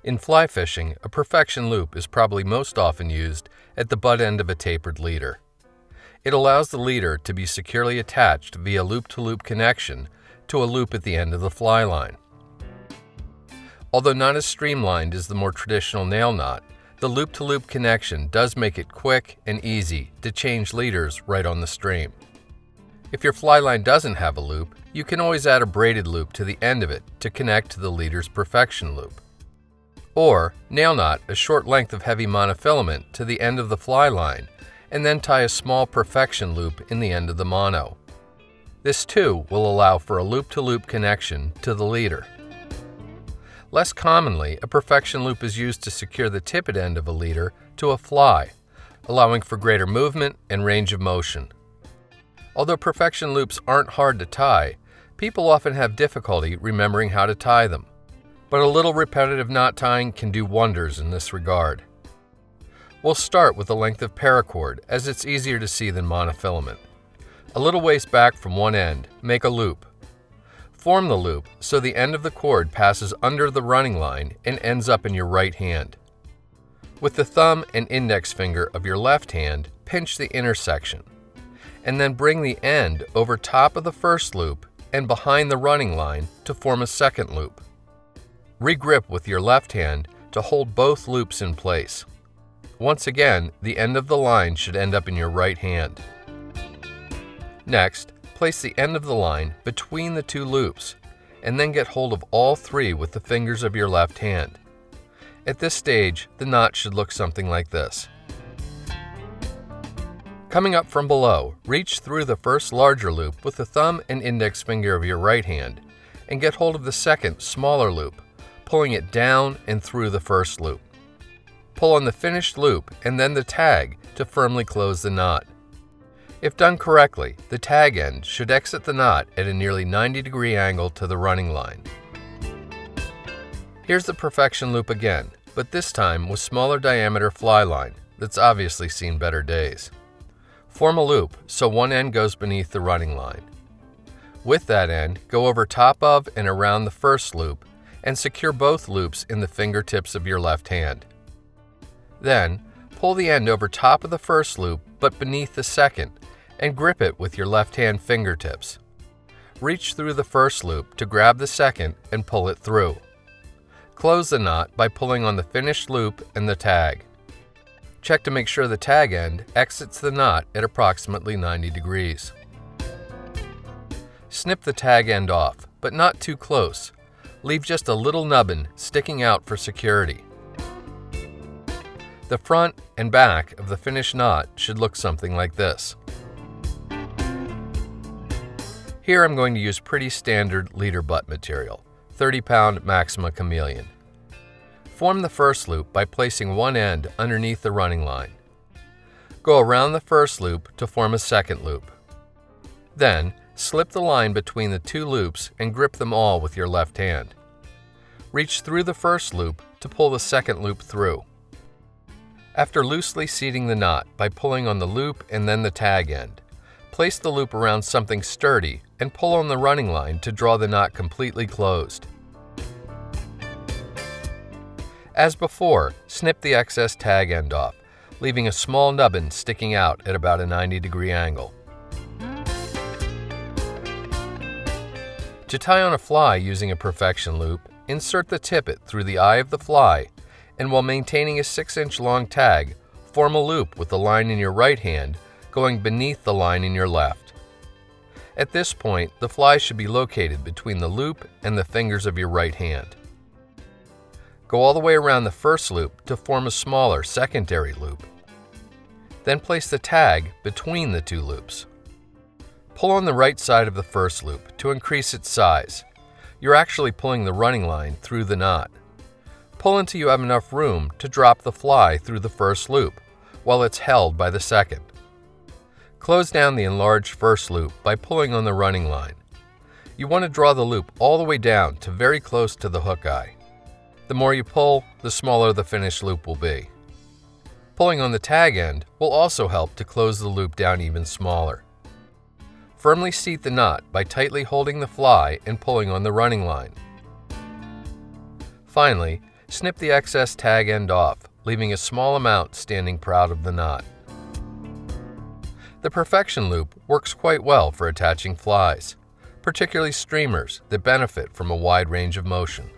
In fly fishing, a perfection loop is probably most often used at the butt end of a tapered leader. It allows the leader to be securely attached via loop-to-loop connection to a loop at the end of the fly line. Although not as streamlined as the more traditional nail knot, the loop-to-loop connection does make it quick and easy to change leaders right on the stream. If your fly line doesn't have a loop, you can always add a braided loop to the end of it to connect to the leader's perfection loop. Or nail knot a short length of heavy monofilament to the end of the fly line and then tie a small perfection loop in the end of the mono. This too will allow for a loop-to-loop connection to the leader. Less commonly, a perfection loop is used to secure the tippet end of a leader to a fly, allowing for greater movement and range of motion. Although perfection loops aren't hard to tie, people often have difficulty remembering how to tie them. But a little repetitive knot tying can do wonders in this regard. We'll start with the length of paracord, as it's easier to see than monofilament. A little ways back from one end, make a loop. Form the loop so the end of the cord passes under the running line and ends up in your right hand. With the thumb and index finger of your left hand, pinch the intersection, and then bring the end over top of the first loop and behind the running line to form a second loop. Regrip with your left hand to hold both loops in place. Once again, the end of the line should end up in your right hand. Next, place the end of the line between the two loops, and then get hold of all three with the fingers of your left hand. At this stage, the knot should look something like this. Coming up from below, reach through the first larger loop with the thumb and index finger of your right hand, and get hold of the second, smaller loop, pulling it down and through the first loop. Pull on the finished loop and then the tag to firmly close the knot. If done correctly, the tag end should exit the knot at a nearly 90-degree angle to the running line. Here's the perfection loop again, but this time with smaller diameter fly line that's obviously seen better days. Form a loop so one end goes beneath the running line. With that end, go over top of and around the first loop and secure both loops in the fingertips of your left hand. Then, pull the end over top of the first loop but beneath the second and grip it with your left hand fingertips. Reach through the first loop to grab the second and pull it through. Close the knot by pulling on the finished loop and the tag. Check to make sure the tag end exits the knot at approximately 90 degrees. Snip the tag end off, but not too close. Leave just a little nubbin sticking out for security. The front and back of the finished knot should look something like this. Here I'm going to use pretty standard leader butt material, 30-pound Maxima Chameleon. Form the first loop by placing one end underneath the running line. Go around the first loop to form a second loop. Then, slip the line between the two loops and grip them all with your left hand. Reach through the first loop to pull the second loop through. After loosely seating the knot by pulling on the loop and then the tag end, place the loop around something sturdy and pull on the running line to draw the knot completely closed. As before, snip the excess tag end off, leaving a small nubbin sticking out at about a 90-degree angle. To tie on a fly using a perfection loop, insert the tippet through the eye of the fly, and while maintaining a 6-inch long tag, form a loop with the line in your right hand going beneath the line in your left. At this point, the fly should be located between the loop and the fingers of your right hand. Go all the way around the first loop to form a smaller secondary loop. Then place the tag between the two loops. Pull on the right side of the first loop to increase its size. You're actually pulling the running line through the knot. Pull until you have enough room to drop the fly through the first loop, while it's held by the second. Close down the enlarged first loop by pulling on the running line. You want to draw the loop all the way down to very close to the hook eye. The more you pull, the smaller the finished loop will be. Pulling on the tag end will also help to close the loop down even smaller. Firmly seat the knot by tightly holding the fly and pulling on the running line. Finally, Snip the excess tag end off, leaving a small amount standing proud of the knot. The Perfection loop works quite well for attaching flies, particularly streamers that benefit from a wide range of motion.